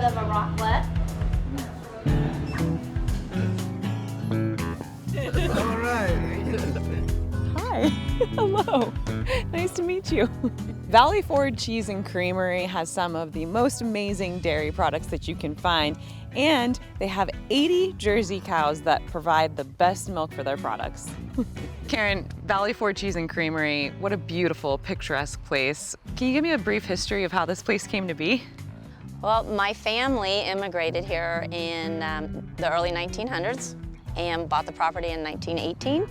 of a raclette. All right. Hi. Hello. Nice to meet you. Valley Ford Cheese and Creamery has some of the most amazing dairy products that you can find, and they have 80 Jersey cows that provide the best milk for their products. Karen, Valley Ford Cheese and Creamery, what a beautiful, picturesque place. Can you give me a brief history of how this place came to be? Well, my family immigrated here in the early 1900s and bought the property in 1918.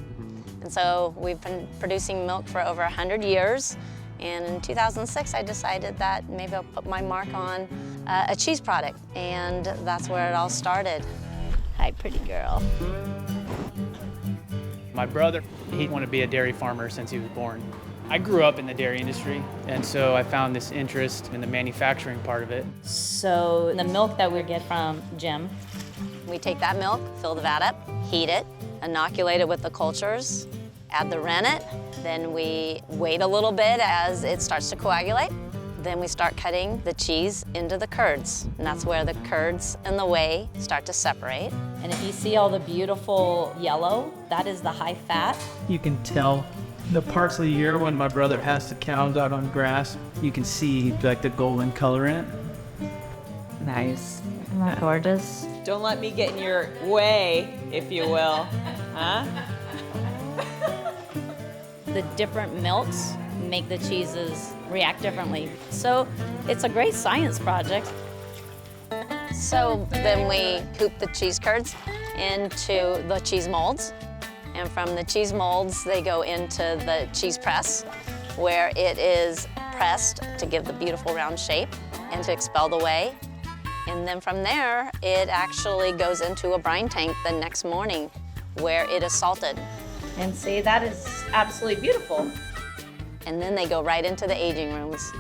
And so we've been producing milk for over 100 years. And in 2006, I decided that maybe I'll put my mark on a cheese product. And that's where it all started. Hi, pretty girl. My brother, he wanted to be a dairy farmer since he was born. I grew up in the dairy industry, and so I found this interest in the manufacturing part of it. So the milk that we get from Jim, We take that milk, fill the vat up, heat it, inoculate it with the cultures, add the rennet, then we wait a little bit as it starts to coagulate. Then we start cutting the cheese into the curds, and that's where the curds and the whey start to separate. and if you see all the beautiful yellow, that is the high fat. You can tell the parts of the year when my brother has the cows out on grass, you can see like the golden color in it. Nice. Isn't that gorgeous? Don't let me get in your way, if you will. Huh? The different milks make the cheeses react differently. So it's a great science project. So then we coop the cheese curds into the cheese molds. And from the cheese molds, they go into the cheese press, where it is pressed to give the beautiful round shape and to expel the whey. And then from there, it actually goes into a brine tank the next morning, where it is salted. And see, that is absolutely beautiful. And then they go right into the aging rooms.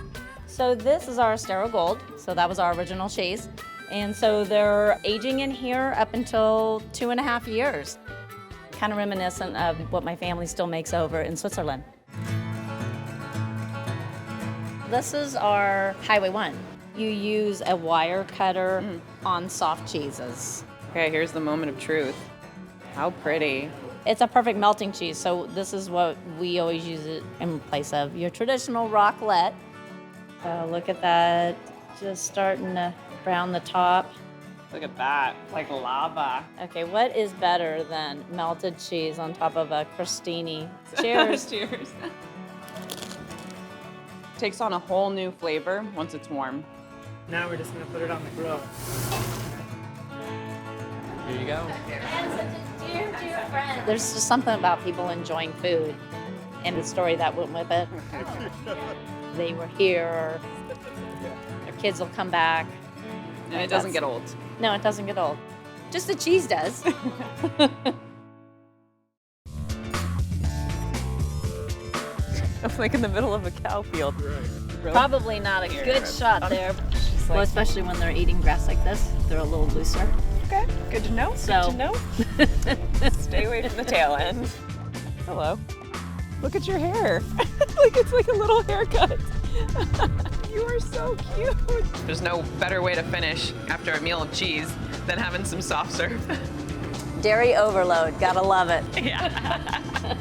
So this is our sterile gold. So that was our original cheese. And so they're aging in here up until 2.5 years. Kind of reminiscent of what my family still makes over in Switzerland. This is our Highway 1. You use a wire cutter on soft cheeses. Okay, here's the moment of truth. How pretty. It's a perfect melting cheese, so this is what we always use it in place of your traditional raclette. Look at that, just starting to brown the top. Look at that, like lava. Okay, what is better than melted cheese on top of a crostini? Cheers. Cheers. Takes on a whole new flavor once it's warm. Now we're just gonna put it on the grill. Here you go. Dear friend. There's just something about people enjoying food and the story that went with it. They were here, their kids will come back. And it doesn't get old. No, it doesn't get old. Just the cheese does. I'm like in the middle of a cow field. Probably not a good shot there. Well, especially when they're eating grass like this, they're a little looser. Okay, good to know. So- Good to know. Stay away from the tail end. Hello. Look at your hair. Like it's like a little haircut. You are so cute. There's no better way to finish after a meal of cheese than having some soft serve. Dairy overload, gotta love it. Yeah.